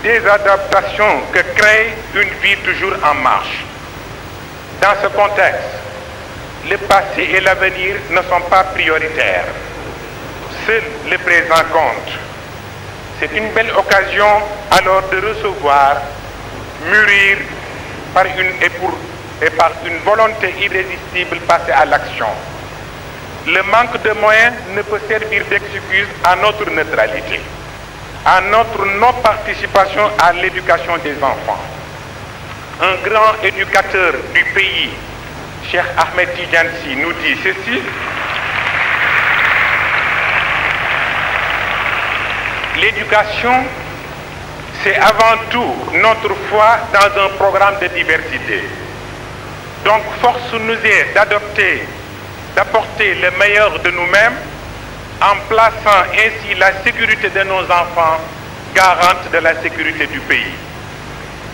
désadaptation que crée une vie toujours en marche. Dans ce contexte, le passé et l'avenir ne sont pas prioritaires. Seul le présent compte. C'est une belle occasion alors de recevoir, mûrir par une volonté irrésistible passer à l'action. Le manque de moyens ne peut servir d'excuse à notre neutralité, à notre non-participation à l'éducation des enfants. Un grand éducateur du pays, Cheikh Ahmed Tidiane Sy, nous dit ceci: l'éducation, c'est avant tout notre foi dans un programme de diversité. Donc, force nous est d'apporter le meilleur de nous-mêmes en plaçant ainsi la sécurité de nos enfants garante de la sécurité du pays.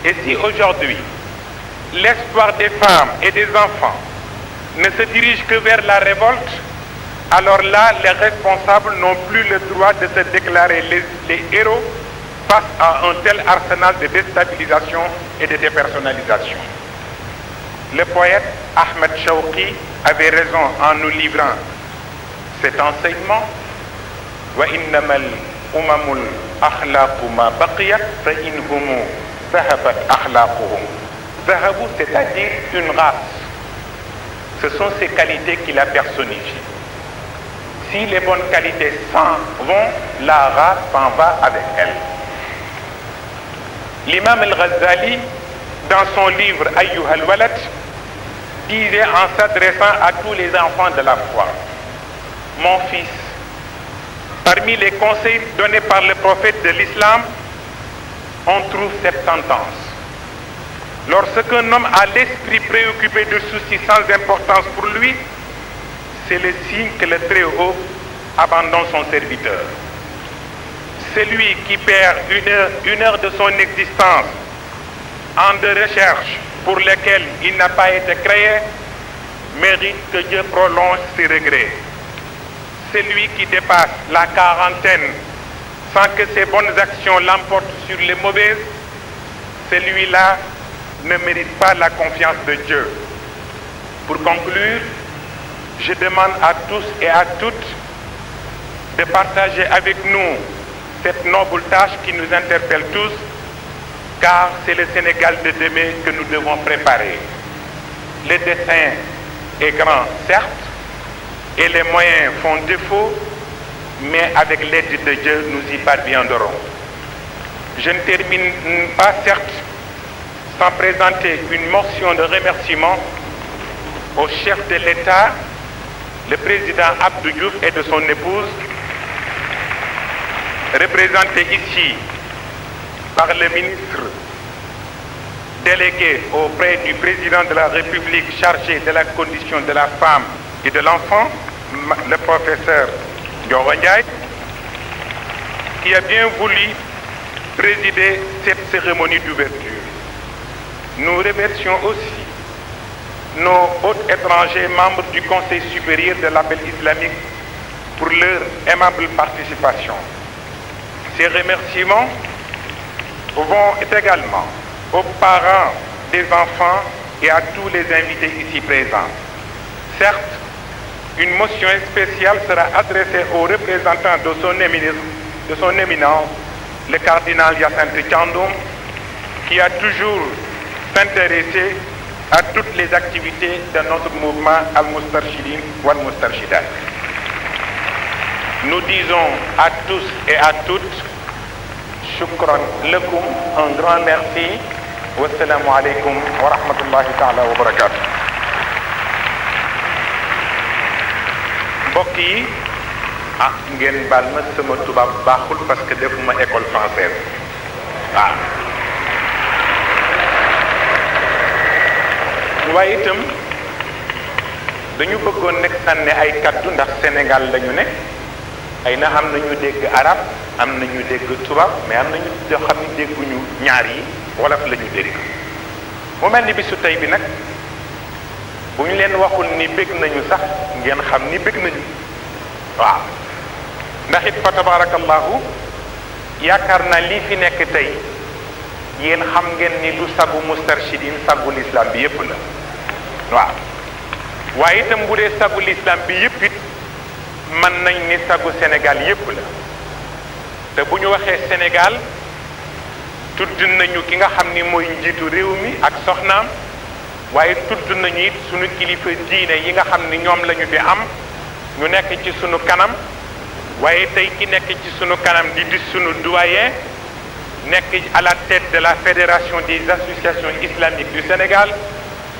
Et si aujourd'hui, l'espoir des femmes et des enfants ne se dirige que vers la révolte, alors là, les responsables n'ont plus le droit de se déclarer les héros face à un tel arsenal de déstabilisation et de dépersonnalisation. Le poète Ahmed Shawqi avait raison en nous livrant cet enseignement. Wa innamal umamul akhlaqu ma baqiyat fa inhum zahabat akhlaquhum. Zahabu, c'est-à-dire une race. Ce sont ces qualités qui la personnifient. Si les bonnes qualités s'en vont, la race s'en va avec elle. L'imam al-Ghazali, dans son livre Ayyuha al-Walad, disait en s'adressant à tous les enfants de la foi: mon fils, parmi les conseils donnés par le prophète de l'islam, on trouve cette sentence: lorsqu'un homme a l'esprit préoccupé de soucis sans importance pour lui, c'est le signe que le Très-Haut abandonne son serviteur. Celui qui perd une heure de son existence en de recherches pour lesquelles il n'a pas été créé mérite que Dieu prolonge ses regrets. Celui qui dépasse la quarantaine sans que ses bonnes actions l'emportent sur les mauvaises, celui-là ne mérite pas la confiance de Dieu. Pour conclure, je demande à tous et à toutes de partager avec nous cette noble tâche qui nous interpelle tous, car c'est le Sénégal de demain que nous devons préparer. Le dessein est grand, certes, et les moyens font défaut, mais avec l'aide de Dieu, nous y parviendrons. Je ne termine pas, certes, sans présenter une motion de remerciement au chef de l'État, le président Abdou Diouf et de son épouse, représenté ici par le ministre délégué auprès du président de la République chargé de la condition de la femme et de l'enfant, le professeur Ndioro Ndiaye, qui a bien voulu présider cette cérémonie d'ouverture. Nous remercions aussi nos hôtes étrangers membres du Conseil supérieur de l'appel islamique pour leur aimable participation. Ces remerciements vont également aux parents des enfants et à tous les invités ici présents. Certes, une motion spéciale sera adressée aux représentants de son éminence, le cardinal Hyacinthe Thiandoum, qui a toujours s'intéressé à toutes les activités de notre mouvement Al-Moustarchidine ou Al-Moustarchidat. Nous disons à tous et à toutes, shukran lakum, un grand merci. Wassalamu alaikum wa rahmatullahi ta'ala wa barakatuh. Mbokk yi, ngeen baal ma sama tubaab baaxul parce que defuma école française. Waaye itam dañu bëggoon nekk sànne ay kaddu ndax Sénégal lañu ne, ay na am nañu dégg arab, am nañu dégg tubaab, mais am nañu yoo xam ne dégguñu ñaar yi, wolof la ñu dégg. mu mel ni bisu tey bi nag bu ñu leen waxul ni bég nañu sax ngeen xam ni bég nañu. waaw ndax it fa tabarakallahu yaakaar naa lii fi nekk tey yéen xam ngeen ni du sagu Moustarchidine sagu l'islam bi yépp la waaw waaye itam bu dee sagu l'islam bi yépp it mën nañ ni sagu Sénégal yépp la te bu ñu waxee Sénégal tudd nañu ki nga xam ni mooy njiitu réew mi ak soxnaam waaye tudd nañu it sunu kilifa diine yi nga xam ni ñoom la ñu fi am ñu nekk ci sunu kanam waaye tey ki nekk ci sunu kanam di sunu doyen nekk à la tête de la fédération des associations islamiques du Sénégal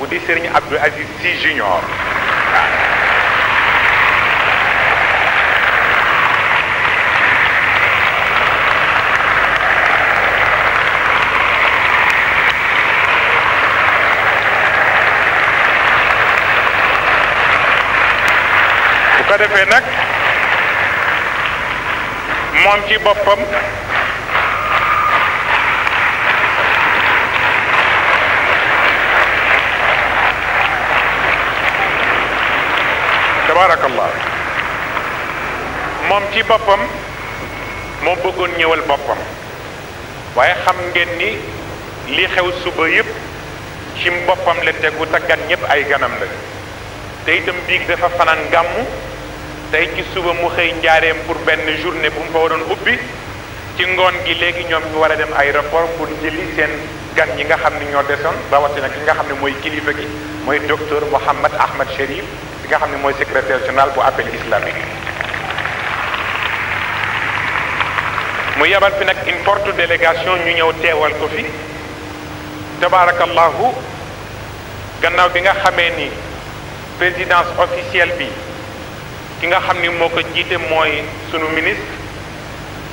mu di Serigne Abdou Aziz Sy Junior bu ko defee nag moom ci boppam tabarakallah moom ci boppam moo bëggoon ñëwal boppam waaye xam ngeen ni li xew suba yépp ci boppam la tegu taggat ñépp ay ganam la te itam biig dafa fanaan gàmmu tey ci suba mu xëy njaareem pour benn journée bu mu fa waroon ubbi ci ngoon gi léegi ñoom ñu war a dem aéroport pour jëli seen gan ñi nga xam ni ñoo desoon rawatina ki nga xam ne mooy kilifa gi mooy docteur Mouhammad Ahmad Chérif bi nga xam ne mooy secrétaire général bu appel islamique mu yabal fi nag une forte délégation ñu ñëw teewal ko fi tabarakallahu gannaaw bi nga xamee ni présidence officielle bi ki nga xam ni moo ko jiite mooy sunu ministre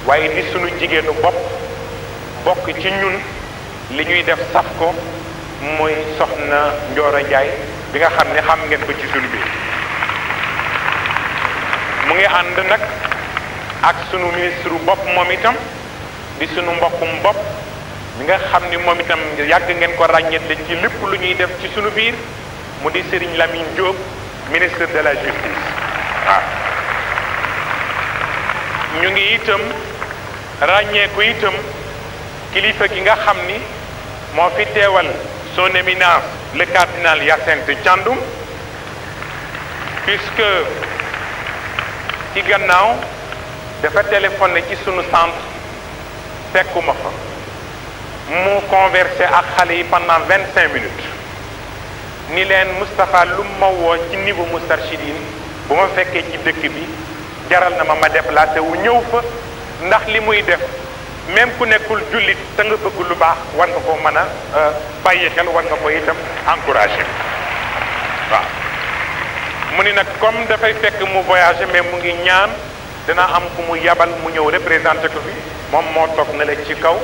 waaye di sunu jigéenu bopp bokk ci ñun li ñuy def saf ko mooy soxna Njooro Njaay bi nga xam ne xam ngeen ko ci sunu biir mu ngi ànd nag ak sunu ministre bopp moom itam di sunu mbokkum bopp mi nga xam ni moom itam yàgg ngeen ko ràññetle ci lépp lu ñuy def ci sunu biir mu di Serigne Lamine Diop ministre de la justice waaw ñu ngi itam ràññeeku itam kilifa gi nga xam ni moo fi teewal son éminence le cardinal Hyacinthe Thiandoum puisque ci gannaaw dafa téléphoné ci sunu centre fekkuma fa mu conversé ak xale yi pendant 25 minutes ni leen Moustapha lu ma woo ci niveau Moustarchidine bu ma fekkee ci dëkk bi jaral na ma déplacé wu ñëw fa ndax li muy def même ku nekkul jullit te nga bëgg lu baax war nga ko mën a bàyyi xel war nga ko itam encouragé waaw mu ni nag comme dafay fekk mu voyagé mais mu ngi ñaan dina am ku mu yabal mu ñëw représenté ko fi moom moo toog na la ci kaw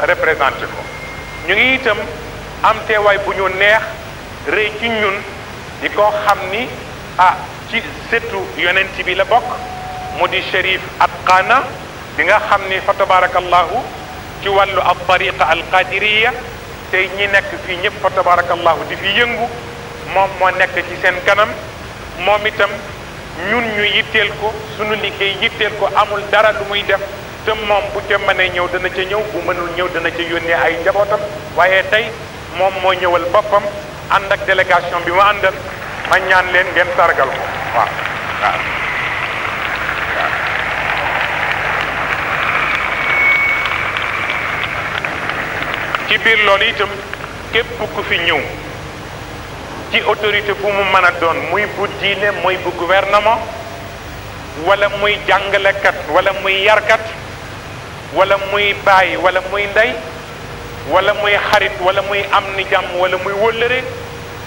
représenté ko ñu ngi itam am teewaay bu ñu neex rëy ci ñun di ko xam ni ci setu yonent bi la bokk mu di Chérif Atqana bi nga xam ni fa tabarakallahu ci wàllu ab tariqa al qadiriya tey ñi nekk fii ñëpp fa tabarakallahu di fi yëngu moom moo nekk ci seen kanam moom itam ñun ñu yitteel ko sunu liggéey yitteel ko amul dara lu muy def te moom bu ca mënee ñëw dana ca ñëw bu mënul ñëw dana ca yónnee ay njabootam waaye tey moom moo ñëwal boppam ànd ak délégation bi mu àndal ma ñaan leen ngeen sargal ko waaw waaw ci biir loolu itam képp ku fi ñëw ci autorité bu mu mën a doon muy bu diine muy bu gouvernement wala muy jàngalekat wala muy yarkat wala muy baay wala muy ndey wala muy xarit wala muy am ni jàmm wala muy wëllëre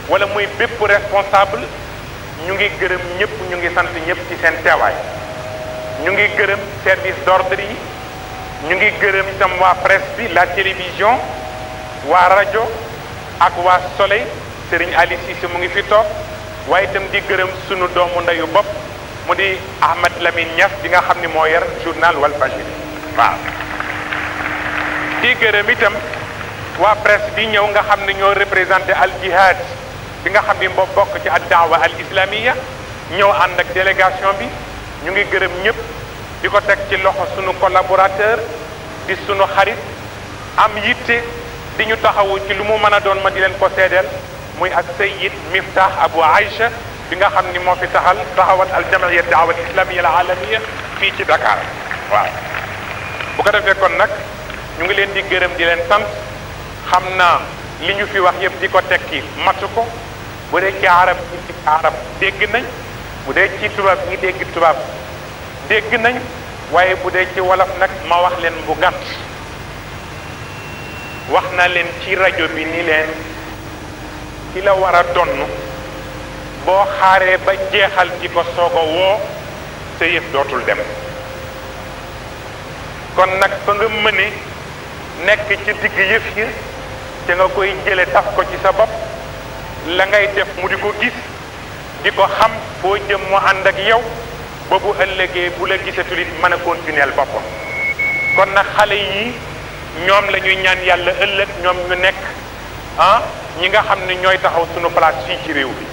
wala muy bépp responsable ñu ngi gërëm ñëpp ñu ngi sant ñëpp ci seen teewaay ñu ngi gërëm service d'ordre yi ñu ngi gërëm itam waa presse bi la télévision waa rajo ak waa Soleil Serigne Ali Cissé mu ngi fi toog waaye itam di gërëm sunu doomu ndeyu bopp mu di Ahmed Lamine Niass bi nga xam ni moo yor journal Walfadjri waaw di gërëm itam waa presse bi ñëw nga xam ne ñoo représenté al jihad bi nga xam ni moo bokk ci ad daawa al islamiya ñëw ànd ak délégation bi ñu ngi gërëm ñëpp di ko teg ci loxo sunu collaborateur di sunu xarit am yitte di ñu taxawu ci lu mu mën a doon ma di leen ko seedeel muy ak Sayyid Miftah Abu Aïcha bi nga xam ni moo fi taxawal al jamiyya da'wa al islamiyya al alamiya fii ci Dakar waaw. bu ko defee kon nag ñu ngi leen di gërëm di leen sant xam naa li ñu fi wax yëpp di ko tekki matu ko bu dee ci arab ñi ci arab dégg nañ bu dee ci tubaab ñi dégg tubaab dégg nañ waaye bu dee ci wolof nag ma wax leen bu gàtt wax na leen ci rajo bi ni leen ki la war a donn boo xaaree ba jeexal ci ko soog a woo sa yëf dootul dem kon nag fa nga mëne nekk ci digg yëf yi te nga koy jële taf ko ci sa bopp la ngay def mu di ko gis di ko xam foo jëm mu ànd ak yow ba bu ëllëgee bu la gisatul it mën a continuer boppam kon nag xale yi ñoom la ñuy ñaan yàlla ëllëg ñoom ñu nekk ñi nga xam ne ñooy taxaw sunu place fii ci réew bi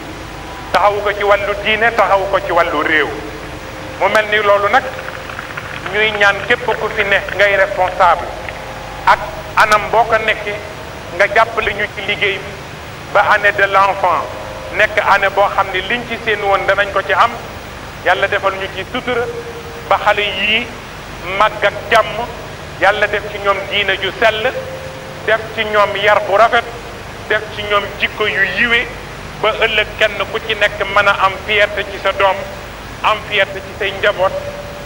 taxawu ko ci wàllu diine taxawu ko ci wàllu réew mu mel ni loolu nag ñuy ñaan képp ku fi ne ngay responsable ak anam boo ko nekkee nga jàppale ñu ci liggéey bi ba année de l'enfant nekk année boo xam ne liñ ci seen woon danañ ko ci am yàlla defal ñu ci sutura ba xale yii màgg ak jàmm yàlla def ci ñoom diine ju sell def ci ñoom yar bu rafet def ci ñoom jikko yu yiwe ba ëllëg kenn ku ci nekk mën a am fierté ci sa doom am fierté ci say njaboot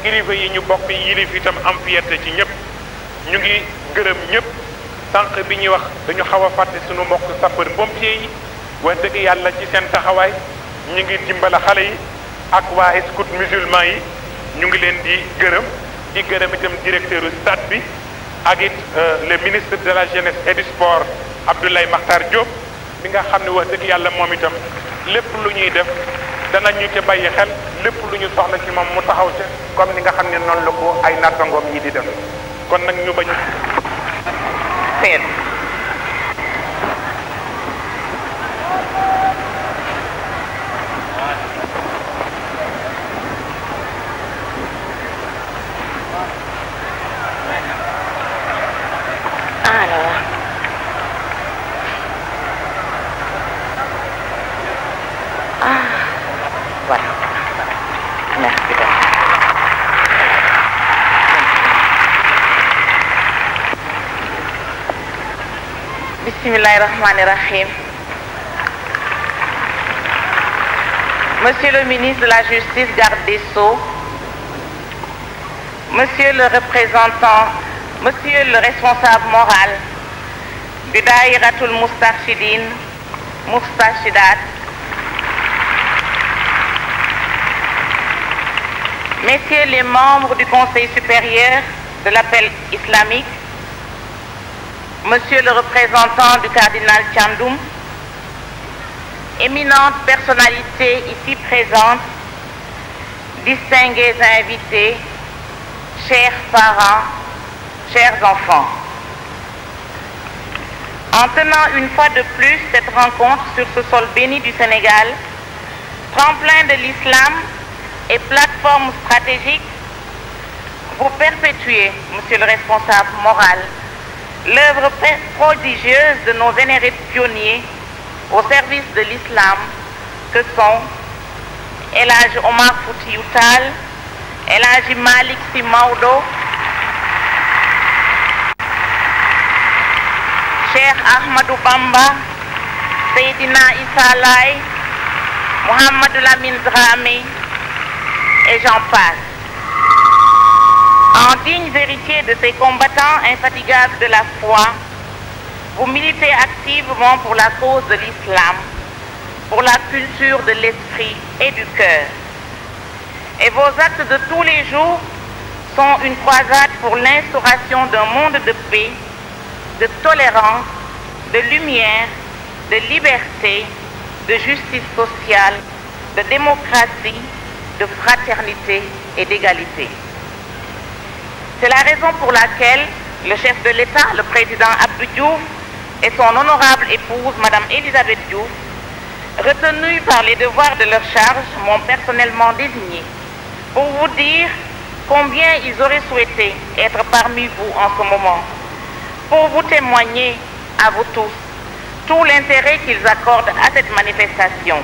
kilifa yi ñu bokk yilif itam am fierté ci ñëpp ñu ngi gërëm ñëpp sànq bi ñuy wax dañu xaw a fàtte suñu mbokk sapeur pompier yi wax dëgg yàlla ci seen taxawaay ñu ngi dimbala xale yi ak waa scout musulman yi ñu ngi leen di gërëm itam directeur u stade bi ak it le ministre de la jeunesse et du sport Abdoulaye Makhtar Diop bi nga xam ne wax dëgg yàlla moom itam lépp lu ñuy def danañu ca bàyyi xel lépp lu ñu soxla ci moom mu taxaw ca comme ni nga xam ne noonu la ko ay nattangoom ñi di def kon nag ñu bañ Bismillahirrahmanirrahim. Monsieur le ministre de la Justice, garde des Sceaux, Monsieur le représentant, Monsieur le responsable moral du Daïratul Moustarchidine, Moustarchidat, Messieurs les membres du Conseil supérieur de l'appel islamique, Monsieur le représentant du cardinal Thiandoum, éminentes personnalités ici présentes, distingués invités, chers parents, chers enfants. En tenant une fois de plus cette rencontre sur ce sol béni du Sénégal, tremplin de l'islam et plateforme stratégique, vous perpétuez, Monsieur le responsable moral, l'œuvre prodigieuse de nos vénérés pionniers au service de l'islam que sont El Hadj Omar Foutiyou Tall, El Hadj Malick Sy Maodo, Cheikh Ahmadou Bamba, Seydina Issa Laye, Mouhamadou Lamine Dramé et j'en passe. En dignes héritiers de ces combattants infatigables de la foi, vous militez activement pour la cause de l'islam, pour la culture de l'esprit et du cœur. Et vos actes de tous les jours sont une croisade pour l'instauration d'un monde de paix, de tolérance, de lumière, de liberté, de justice sociale, de démocratie, de fraternité et d'égalité. C'est la raison pour laquelle le chef de l'État, le président Abdou Diouf, et son honorable épouse, Madame Elisabeth Diouf, retenus par les devoirs de leur charge, m'ont personnellement désigné pour vous dire combien ils auraient souhaité être parmi vous en ce moment, pour vous témoigner à vous tous tout l'intérêt qu'ils accordent à cette manifestation.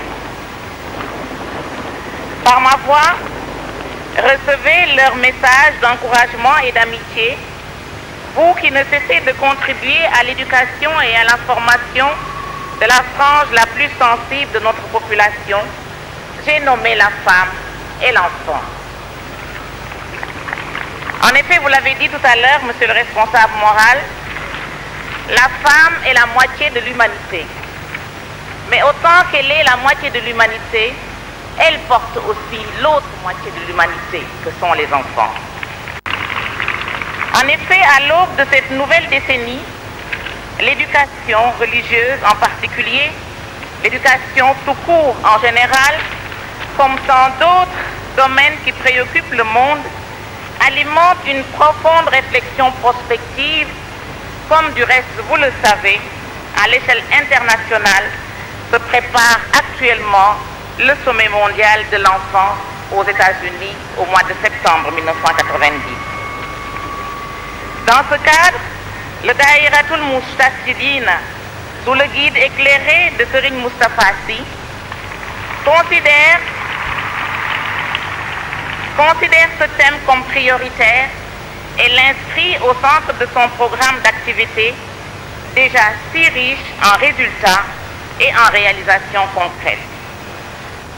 Par ma voix, recevez leur message d'encouragement et d'amitié, vous qui ne cessez de contribuer à l'éducation et à la formation de la frange la plus sensible de notre population, j'ai nommé la femme et l'enfant. En effet, vous l'avez dit tout à l'heure, monsieur le responsable moral, la femme est la moitié de l'humanité. Mais autant qu'elle est la moitié de l'humanité, elle porte aussi l'autre moitié de l'humanité, que sont les enfants. En effet, à l'aube de cette nouvelle décennie, l'éducation religieuse en particulier, l'éducation tout court en général, comme tant d'autres domaines qui préoccupent le monde, alimente une profonde réflexion prospective, comme du reste, vous le savez, à l'échelle internationale, se prépare actuellement le sommet mondial de l'enfance aux États-Unis au mois de septembre 1990. Dans ce cadre, le Daïratul Moustachidine, sous le guide éclairé de Serigne Moustapha Sy, considère ce thème comme prioritaire et l'inscrit au centre de son programme d'activité déjà si riche en résultats et en réalisations concrètes.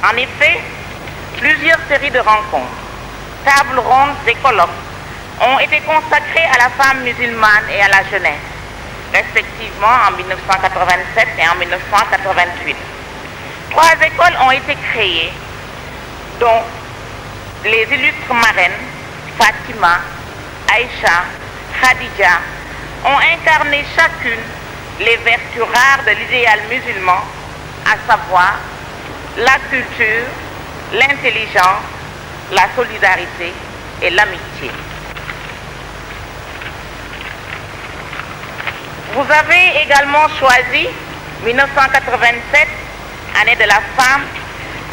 En effet, plusieurs séries de rencontres, tables rondes et colloques ont été consacrés à la femme musulmane et à la jeunesse, respectivement en 1987 et en 1988. 3 écoles ont été créées, dont les illustres marraines Fatima, Aïcha, Khadija ont incarné chacune les vertus rares de l'idéal musulman, à savoir la culture, l'intelligence, la solidarité et l'amitié. Vous avez également choisi 1987, année de la femme,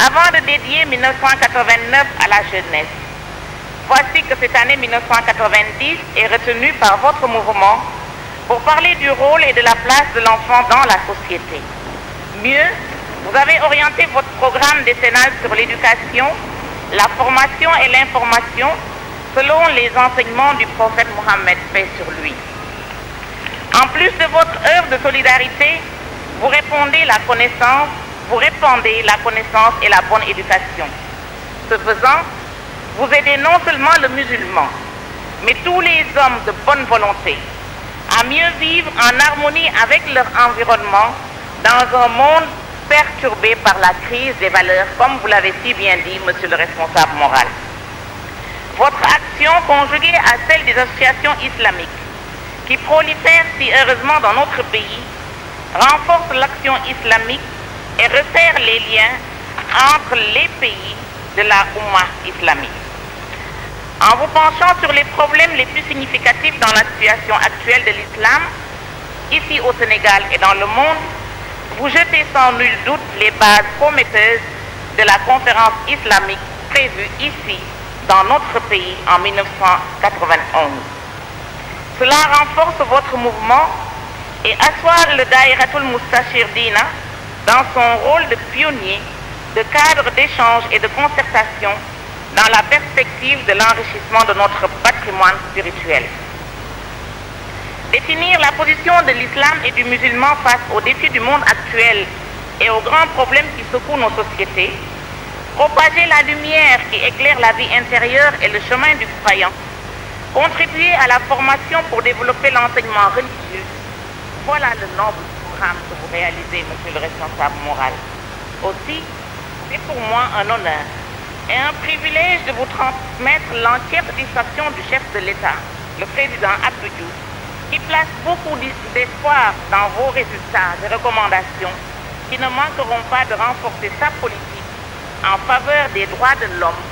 avant de dédier 1989 à la jeunesse. Voici que cette année 1990 est retenue par votre mouvement pour parler du rôle et de la place de l'enfant dans la société. Mieux, vous avez orienté votre programme décennal sur l'éducation, la formation et l'information selon les enseignements du prophète Mohammed, paix sur lui. En plus de votre œuvre de solidarité, vous répandez la connaissance et la bonne éducation. Ce faisant, vous aidez non seulement le musulman, mais tous les hommes de bonne volonté à mieux vivre en harmonie avec leur environnement dans un monde perturbé par la crise des valeurs, comme vous l'avez si bien dit, monsieur le responsable moral. Votre action, conjuguée à celle des associations islamiques qui prolifèrent si heureusement dans notre pays, renforce l'action islamique et resserre les liens entre les pays de la Oumma islamique. En vous penchant sur les problèmes les plus significatifs dans la situation actuelle de l'islam, ici au Sénégal et dans le monde, vous jetez sans nul doute les bases prometteuses de la conférence islamique prévue ici, dans notre pays, en 1991. Cela renforce votre mouvement et assoit le Daïratul Moustachidine dans son rôle de pionnier, de cadre d'échange et de concertation dans la perspective de l'enrichissement de notre patrimoine spirituel. Définir la position de l'islam et du musulman face aux défis du monde actuel et aux grands problèmes qui secouent nos sociétés, propager la lumière qui éclaire la vie intérieure et le chemin du croyant, contribuer à la formation pour développer l'enseignement religieux, voilà le noble programme que vous réalisez, monsieur le responsable moral. Aussi, c'est pour moi un honneur et un privilège de vous transmettre l'entière satisfaction du chef de l'État, le président Abdou Diouf, qui place beaucoup d'espoir dans vos résultats et recommandations qui ne manqueront pas de renforcer sa politique en faveur des droits de l'homme,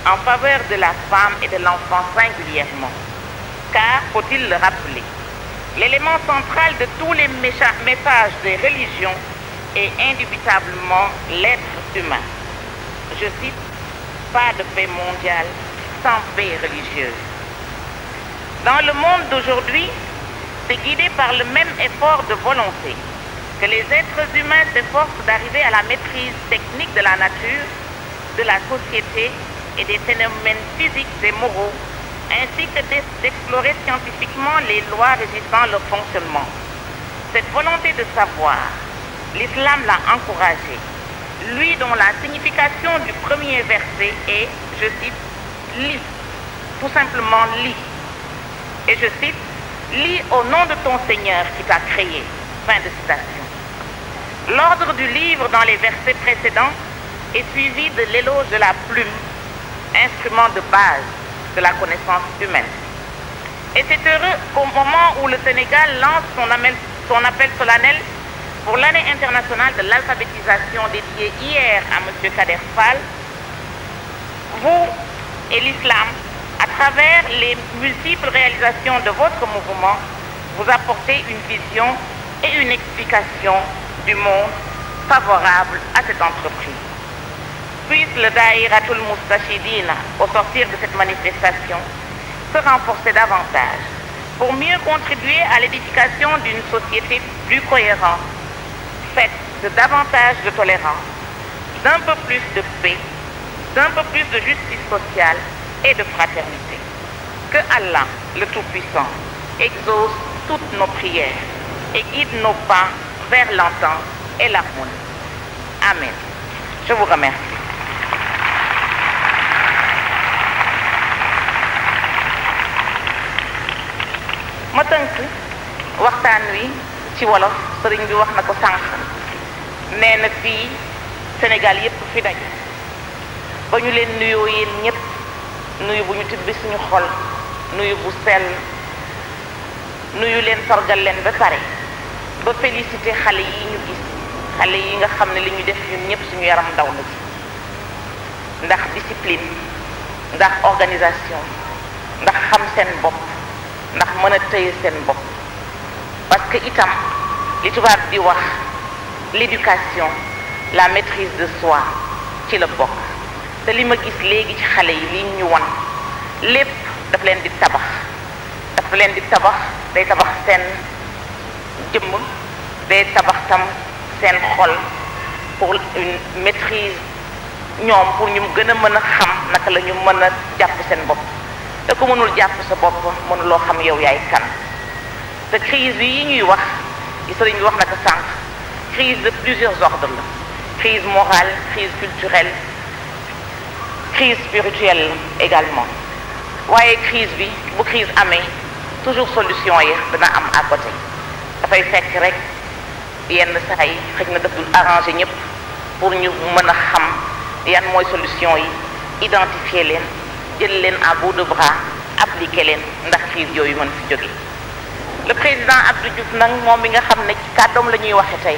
en faveur de la femme et de l'enfant singulièrement. Car, faut-il le rappeler, l'élément central de tous les messages des religions est indubitablement l'être humain. Je cite, pas de paix mondiale sans paix religieuse. Dans le monde d'aujourd'hui, c'est guidé par le même effort de volonté que les êtres humains s'efforcent d'arriver à la maîtrise technique de la nature, de la société et des phénomènes physiques et moraux, ainsi que d'explorer scientifiquement les lois régissant leur fonctionnement. Cette volonté de savoir, l'islam l'a encouragé, lui dont la signification du premier verset est, je cite, « lis », tout simplement « lis ». Et je cite, « lis au nom de ton Seigneur qui t'a créé ». Fin de citation. L'ordre du livre dans les versets précédents est suivi de l'éloge de la plume, instrument de base de la connaissance humaine. Et c'est heureux qu'au moment où le Sénégal lance son appel solennel pour l'année internationale de l'alphabétisation dédiée hier à M. Kader Fall, vous et l'islam, à travers les multiples réalisations de votre mouvement, vous apportez une vision et une explication du monde favorable à cette entreprise. Puisse le Daïratul Moustachidine, au sortir de cette manifestation, se renforcer davantage pour mieux contribuer à l'édification d'une société plus cohérente, faite de davantage de tolérance, d'un peu plus de paix, d'un peu plus de justice sociale et de fraternité. Que Allah, le Tout-Puissant, exauce toutes nos prières et guide nos pas vers l'entente et l'harmonie. Amen. Je vous remercie. ma tënk waxtaan wi ci wolof sëriñ bi wax na ko sànq nee na fii Sénégal yépp fi daje ba ñu leen nuyoo yéen ñépp nuyu bu ñu tibbi suñu xol nuyu bu sell nuyu leen sargal leen ba pare ba félicité xale yi ñu gis xale yi nga xam ne li ñu def ñun ñépp suñu yaram daw na ci ndax discipline ndax organisation ndax xam seen bopp ndax mën a tëye seen bopp parce que itam li tubaab di wax l'éducation la maîtrise de soi ci la bokk te li ma gis léegi ci xale yi li ñu won lépp daf leen di tabax day tabax seen jëmm day tabax tam seen xol pour une maîtrise ñoom pour ñu gën a mën a xam naka la ñu mën a jàpp seen bopp te ku mënul jàpp sa bopp mënuloo xam yow yaay kan te crise yi ñuy wax li sëriñ bi wax na ko sànq crise de plusieurs ordres la crise morale crise culturelle crise spirituelle également waaye crise bi bu crise amee toujours solution yi dana am à côté dafay fekk rek yenn saa yi xëy na daf dul arranger ñëpp pour ñu mën a xam yan mooy solution yi identifier leen jël leen à bout de bras appliquer leen ndax crise yooyu mën fi jóge le président Abdou Diouf nag moom mi nga xam ne ci kàddoom la ñuy waxe tey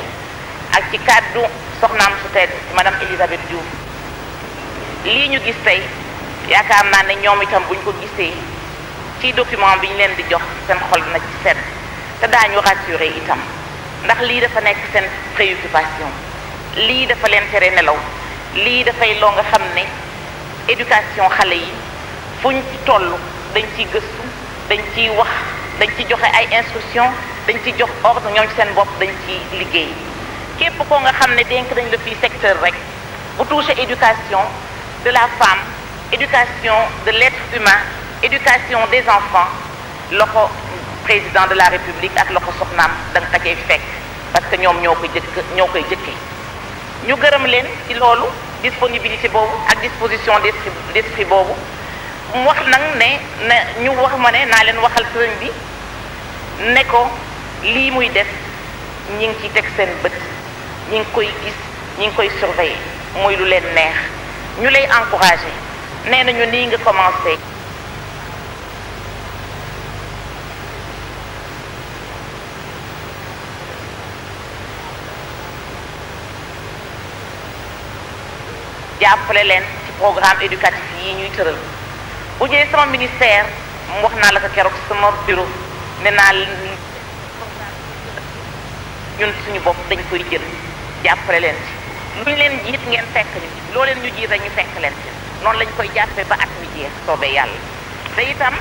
ak ci kàddu soxnaam su tedd madame Elisabeth Diouf lii ñu gis tey yaakaar naa ne ñoom itam buñ ko gisee ci document bi ñu leen di jox seen xol na ci sedd te daañu rassurer itam ndax lii dafa nekk seen préoccupation lii dafa leen tere nelaw lii dafay loo nga xam ne éducation xale yi fuñ ci toll dañ ciy gëstu dañ ciy wax dañ ci joxe ay instructions dañ ci jox ordre ñoom ci seen bopp dañ ci liggéey képp koo nga xam ne dénk dañ la fii secteur rek bu touché éducation de la femme éducation de l'être humain éducation des enfants loxo président de la république ak loxo soxnaam da nga ko fekk parce que ñoom ñoo koy jëkkee ñu gërëm leen ci loolu disponibilité boobu ak disposition d'esprit boobu mu wax nag ne ñu wax ma ne naa leen waxal sëriñ bi ne ko lii muy def ñi ngi ciy teg seen bët ñi ngi koy gis ñi ngi koy surveiller muy lu leen neex ñu lay encourager nee nañu nii nga commencé jàppale leen ci programme éducatif yi ñuy tëral bu ñëwee sama ministère mu wax naa la ko keroog sama bureau ne naa ñun suñu bopp dañ koy jël jàppale leen ci lu ñu leen jiit ngeen fekk ñu loo leen ñu jiit rek ñu fekk leen ci noonu lañ koy jàppee ba at mi jeex soobee yàlla te itam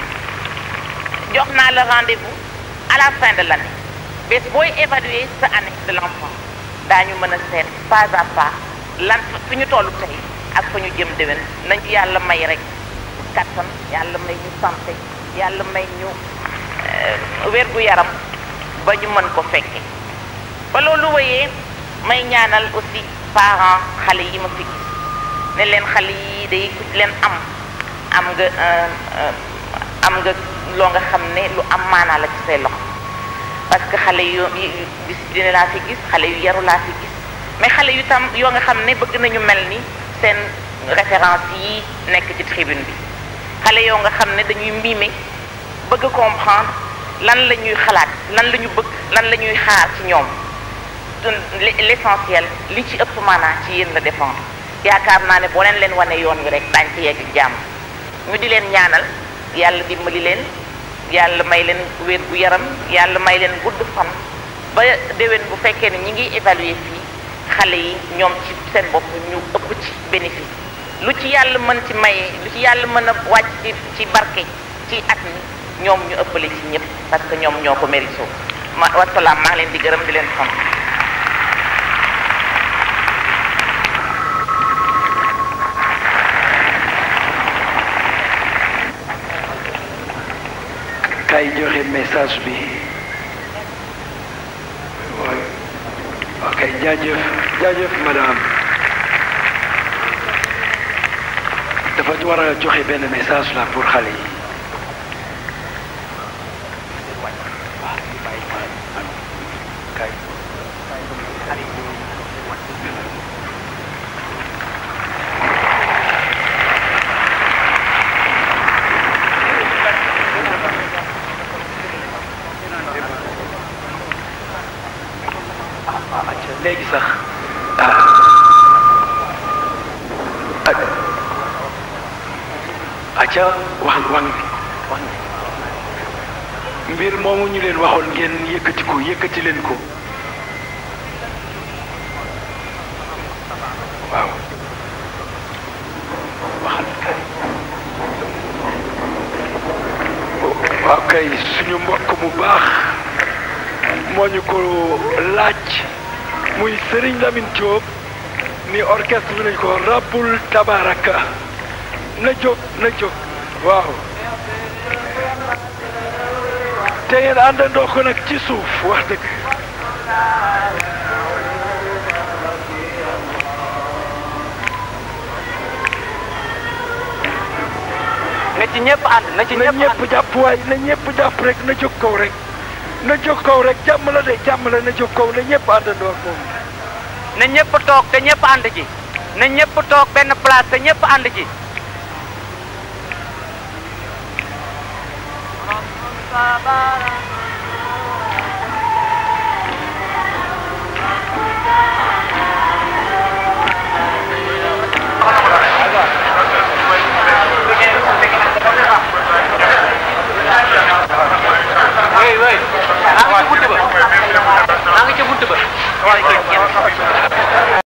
jox naa la rendez-vous à la fin de l'année bés booy évaluer sa année de l'enfant daañu mën a seet pas à pas lan fi ñu toll tey ak fa ñu jëm déwén nañu yàlla may rek kattan yàlla may ñu santé yàlla may ñu wér-gu-yaram ba ñu mën ko fekke ba loolu wéyee may ñaanal aussi parents xale yi ma fi gis ne leen xale yi day ku leen am nga loo nga xam ne lu am maanaa la ci say loxo parce que xale yu discipliné laa fi gis xale yu yaru laa fi gis mais xale yu tam yoo nga xam ne bëgg nañu mel ni seen référence yi nekk ci tribune bi xale yoo nga xam ne dañuy mimer bëgg comprendre lan la ñuy xalaat lan la ñu bëgg lan la ñuy xaar ci ñoom l'essentiel li ci ëpp maanaa ci yéen la défendre yaakaar naa ne boo leen wane yoon wi rek daañ ci yegg jàmm ñu di leen ñaanal yàlla dimbali leen yàlla may leen wér gu yaram yàlla may leen gudd fan ba déwén bu fekkee ne ñi ngi évaluer fii xale yi ñoom ci seen bopp ñu ëpp ci bénéfice lu ci yàlla mën ci maye lu ci yàlla mën a wàcc ci barke ci at mi ñoom ñu ëppale ci ñëpp parce que ñoom ñoo ko mérito wasalaam maa ngi leen di gërëm di leen sant. kay joxe message bi ok jaajëf madame dafa war a joxe benn message la pour xale yi léegi sax acca wax mbir moomu ñu leen waxoon ngeen yëkkati leen ko waaw waxal kay waaw kay suñu mbokk mu baax moo ñu ko laaj muy Serigne Lamine Diop ni orchestre bi nañ ko rabbul tabaraka na jóg waaw te ngeen àndandoo ko nag ci suuf wax dëgg na ci ñëpp ànd na ñëpp jàpp waay na ñëpp jàpp rek na jóg kaw rek jàmm la na jóg kaw na ñëpp àndandoo ak moom na ñëpp toog te ñëpp ànd ji na ñëpp toog benn place te ñëpp ànd ji Baba